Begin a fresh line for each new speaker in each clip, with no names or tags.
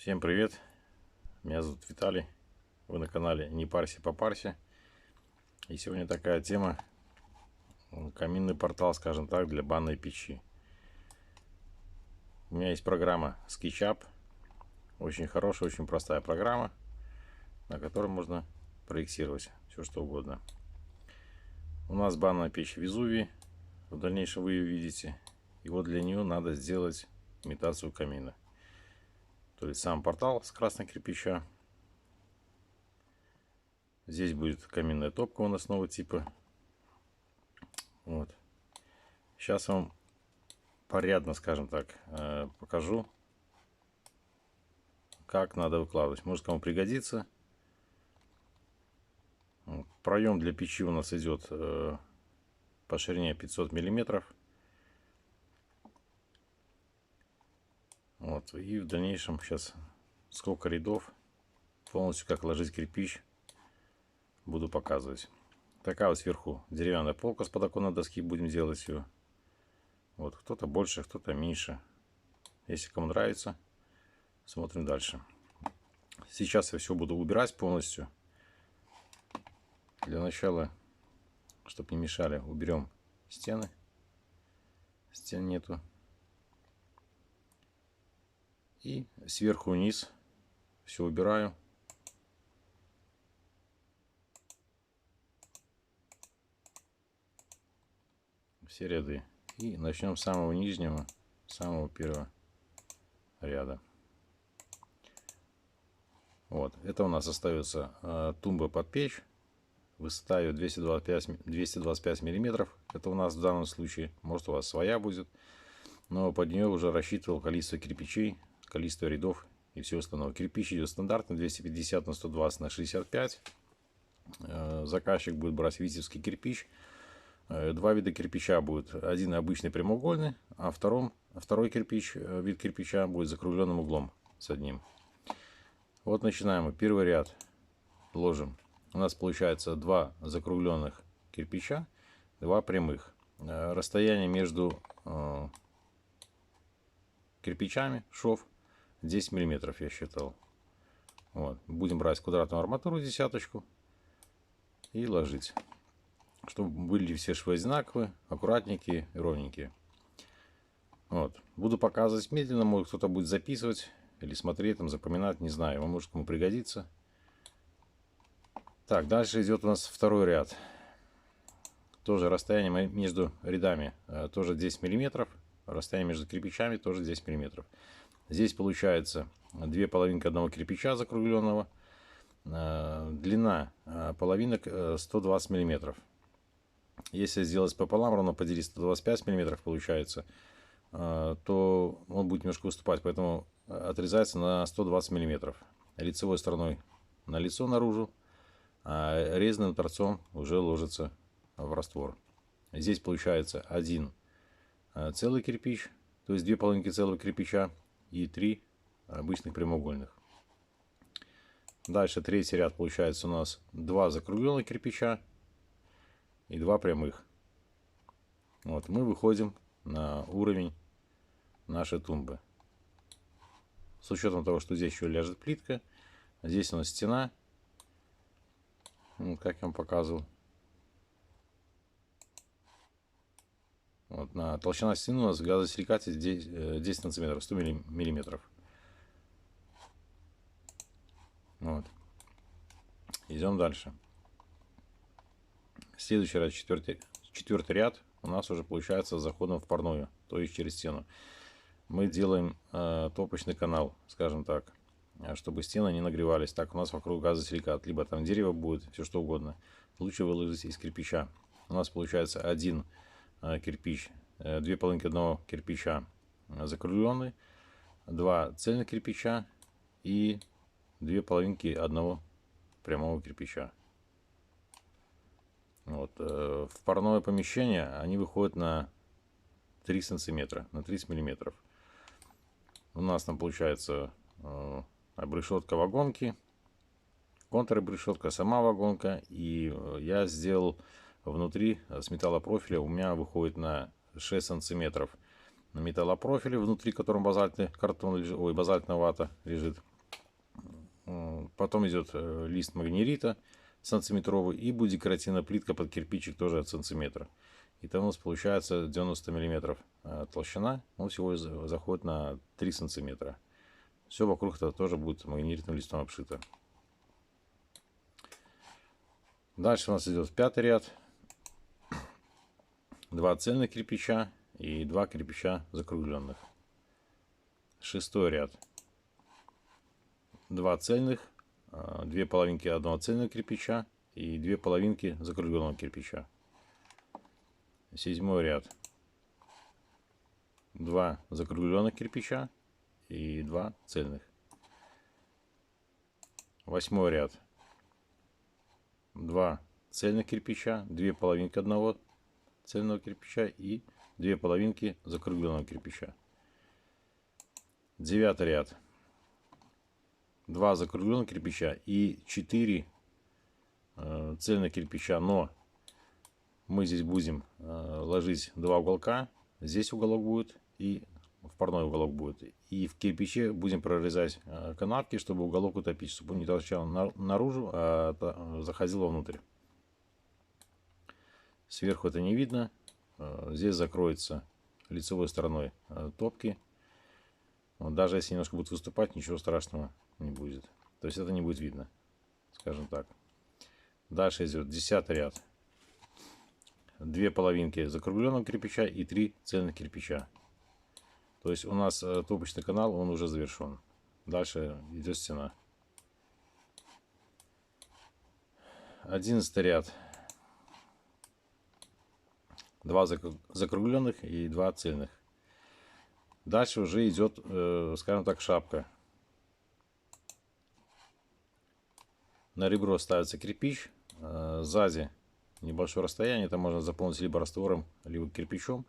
Всем привет! Меня зовут Виталий. Вы на канале Не парься по парсе. И сегодня такая тема: каминный портал, скажем так, для банной печи. У меня есть программа SketchUp. Очень хорошая, очень простая программа, на которой можно проектировать все что угодно. У нас банная печь Везувий. В дальнейшем вы ее видите. И вот для нее надо сделать имитацию камина. То есть сам портал с красного кирпича. Здесь будет каминная топка у нас нового типа. Вот. Сейчас вам порядно, скажем так, покажу, как надо выкладывать. Может, кому пригодится. Проем для печи у нас идет по ширине 500 миллиметров. Вот. И в дальнейшем сейчас сколько рядов, полностью как ложить кирпич, буду показывать. Такая вот сверху деревянная полка с подоконной доски, будем делать ее. Вот, кто-то больше, кто-то меньше. Если кому нравится, смотрим дальше. Сейчас я все буду убирать полностью. Для начала, чтобы не мешали, уберем стены. Стен нету. И сверху вниз все убираю. Все ряды. И начнем с самого нижнего, самого первого ряда. Вот, это у нас остается тумба под печь. Высота ее 225 миллиметров. Это у нас в данном случае. Может, у вас своя будет. Но под нее уже рассчитывал количество кирпичей, количество рядов и все остальное. Кирпич идет стандартно 250 на 120 на 65. Заказчик будет брать витебский кирпич. Два вида кирпича будет. Один обычный прямоугольный, а второй кирпич, вид кирпича будет с закругленным углом с одним. Вот начинаем. Первый ряд ложим. У нас получается два закругленных кирпича, два прямых. Расстояние между кирпичами, шов, 10 миллиметров я считал. Вот. Будем брать квадратную арматуру, десяточку, и ложить, чтобы были все швы одинаковые, аккуратненькие и ровненькие. Вот. Буду показывать медленно, может кто-то будет записывать или смотреть, там, запоминать, не знаю, может кому пригодится. Так, дальше идет у нас второй ряд. Тоже расстояние между рядами тоже 10 миллиметров. Расстояние между кирпичами тоже 10 миллиметров. Здесь получается две половинки одного кирпича закругленного. Длина половинок 120 миллиметров. Если сделать пополам, равно поделить 125 миллиметров получается, то он будет немножко выступать, поэтому отрезается на 120 миллиметров. Лицевой стороной на лицо наружу, а резным торцом уже ложится в раствор. Здесь получается один целый кирпич, то есть две половинки целого кирпича и три обычных прямоугольных. Дальше третий ряд получается у нас два закругленных кирпича и два прямых. Вот, мы выходим на уровень нашей тумбы. С учетом того, что здесь еще ляжет плитка, здесь у нас стена, вот, как я вам показывал. Вот, толщина стены у нас в газосиликате 10 сантиметров, 100 миллиметров. Вот. Идем дальше. Следующий ряд, четвертый ряд у нас уже получается заходом в парную, то есть через стену. Мы делаем топочный канал, скажем так, чтобы стены не нагревались. Так у нас вокруг газосиликат, либо там дерево будет, все что угодно. Лучше выложить из кирпича. У нас получается один кирпич, две половинки одного кирпича закругленный, два цельных кирпича и две половинки одного прямого кирпича. Вот. В парное помещение они выходят на 3 сантиметра, на 30 миллиметров. У нас там получается обрешетка вагонки, контр-обрешетка, сама вагонка, и я сделал внутри с металлопрофиля, у меня выходит на 6 сантиметров на металлопрофиле, внутри котором базальтный картон лежит, ой, базальтная вата лежит. Потом идет лист магнерита сантиметровый и будет декоративная плитка под кирпичик тоже от сантиметра. И там у нас получается 90 миллиметров толщина. Он всего заходит на 3 сантиметра. Все вокруг это тоже будет магнеритным листом обшито. Дальше у нас идет 5-й ряд. 2 цельных кирпича и 2 кирпича закругленных. 6-й ряд. 2 цельных, 2 половинки одного цельного кирпича и 2 половинки закругленного кирпича. 7-й ряд. 2 закругленных кирпича и 2 цельных. 8-й ряд. 2 цельных кирпича, 2 половинки одного цельного кирпича и 2 половинки закругленного кирпича. 9-й ряд. 2 закругленных кирпича и 4 цельных кирпича, но мы здесь будем ложить 2 уголка. Здесь уголок будет и в парной уголок будет. И в кирпиче будем прорезать канавки, чтобы уголок утопить, чтобы он не торчал наружу, а заходил вовнутрь. Сверху это не видно. Здесь закроется лицевой стороной топки. Даже если немножко будет выступать, ничего страшного не будет. То есть это не будет видно, скажем так. Дальше идет 10-й ряд. 2 половинки закругленного кирпича и 3 цельных кирпича. То есть у нас топочный канал, он уже завершен. Дальше идет стена. 11-й ряд. 2 закругленных и 2 цельных. Дальше уже идет, скажем так, шапка. На ребро ставится кирпич. Сзади небольшое расстояние. Это можно заполнить либо раствором, либо кирпичом.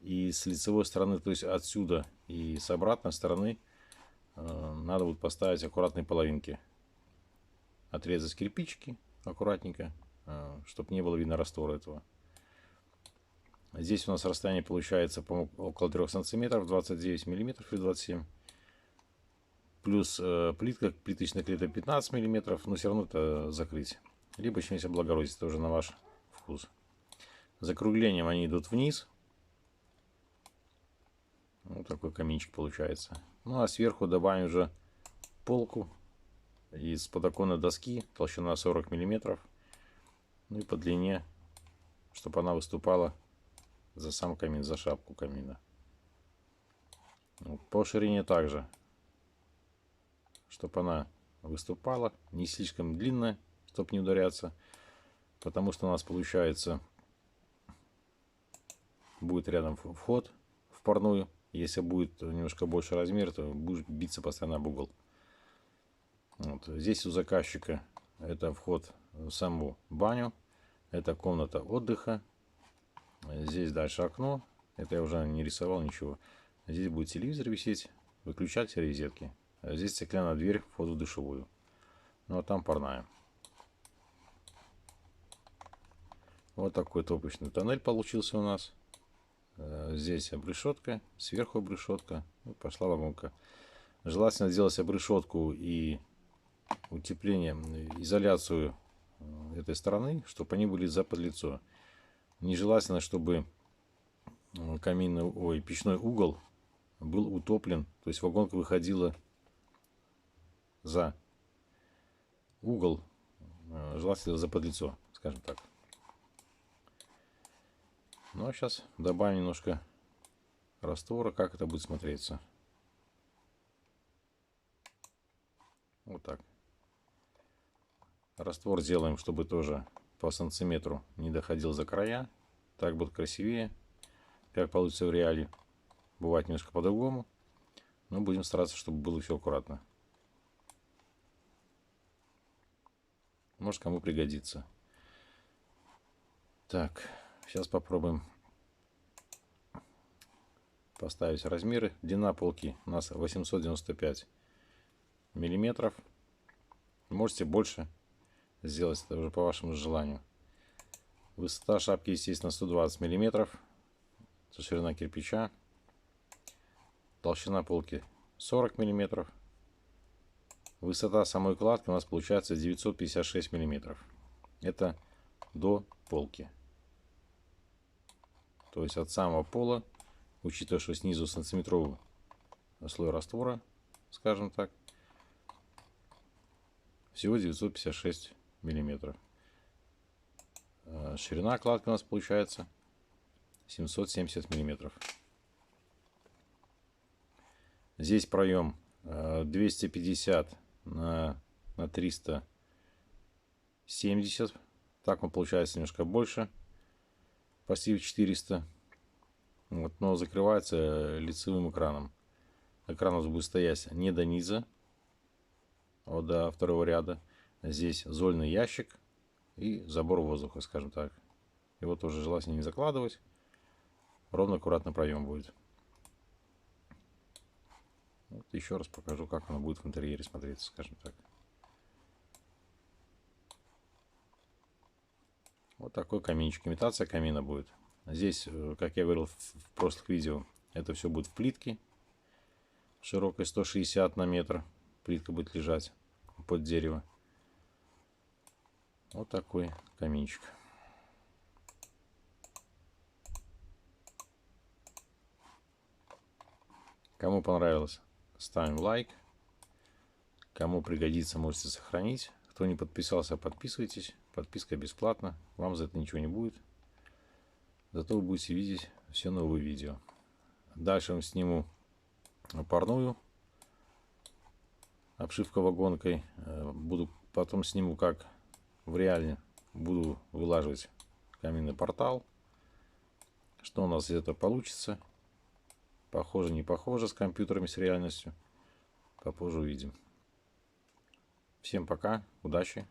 И с лицевой стороны, то есть отсюда и с обратной стороны, надо будет поставить аккуратные половинки. Отрезать кирпичики аккуратненько, чтобы не было видно раствора этого. Здесь у нас расстояние получается около 3 сантиметров, 29 миллиметров или 27. Плюс плитка, плиточная клетка 15 миллиметров, но все равно это закрыть. Либо чем-нибудь облагородить, тоже на ваш вкус. Закруглением они идут вниз. Вот такой каминчик получается. Ну а сверху добавим уже полку из подоконной доски, толщина 40 миллиметров. Ну и по длине, чтобы она выступала за сам камин, за шапку камина. По ширине также, чтобы она выступала, не слишком длинная, чтобы не ударяться, потому что у нас получается будет рядом вход в парную. Если будет немножко больше размер, то будешь биться постоянно об угол. Вот. Здесь у заказчика это вход в саму баню, это комната отдыха. Здесь дальше окно, это я уже не рисовал ничего. Здесь будет телевизор висеть, выключатель, розетки. Здесь стеклянная дверь, вход в душевую. Ну а там парная. Вот такой топочный тоннель получился у нас. Здесь обрешетка, сверху обрешетка, и пошла вагонка. Желательно сделать обрешетку и утепление, изоляцию этой стороны, чтобы они были за подлицо. Нежелательно, чтобы печной угол был утоплен, то есть вагонка выходила за угол, желательно за подлицо, скажем так. Ну а сейчас добавим немножко раствора, как это будет смотреться. Вот так. Раствор сделаем, чтобы тоже по сантиметру не доходил за края. Так будет красивее, как получится в реале. Бывает немножко по-другому, но будем стараться, чтобы было все аккуратно. Может, кому пригодится. Так, сейчас попробуем поставить размеры. Длина полки у нас 895 миллиметров. Можете больше сделать, это уже по вашему желанию. Высота шапки, естественно, 120 миллиметров. Это ширина кирпича. Толщина полки 40 миллиметров. высота самой кладки у нас получается 956 миллиметров. Это до полки. То есть от самого пола, учитывая, что снизу сантиметровый слой раствора, скажем так, всего 956 миллиметров. Ширина кладки у нас получается 770 миллиметров. Здесь проем 250 на 370. Так он получается немножко больше. Почти в 400. Вот, но закрывается лицевым экраном. Экран у нас будет стоять не до низа, а до второго ряда. Здесь зольный ящик и забор воздуха, скажем так. Его тоже желательно не закладывать. Ровно аккуратно проем будет. Вот еще раз покажу, как оно будет в интерьере смотреться, скажем так. Вот такой каминчик. Имитация камина будет. Здесь, как я говорил в прошлых видео, это все будет в плитке. Широкой 160 на метр. Плитка будет лежать под дерево. Вот такой каминчик. Кому понравилось, ставим лайк. Кому пригодится, можете сохранить. Кто не подписался, подписывайтесь. Подписка бесплатна. Вам за это ничего не будет. Зато вы будете видеть все новые видео. Дальше я сниму парную. Обшивка вагонкой. Потом сниму, как в реале буду вылаживать каминный портал. Что у нас из этого получится. Похоже, не похоже с компьютерами, с реальностью. Попозже увидим. Всем пока, удачи.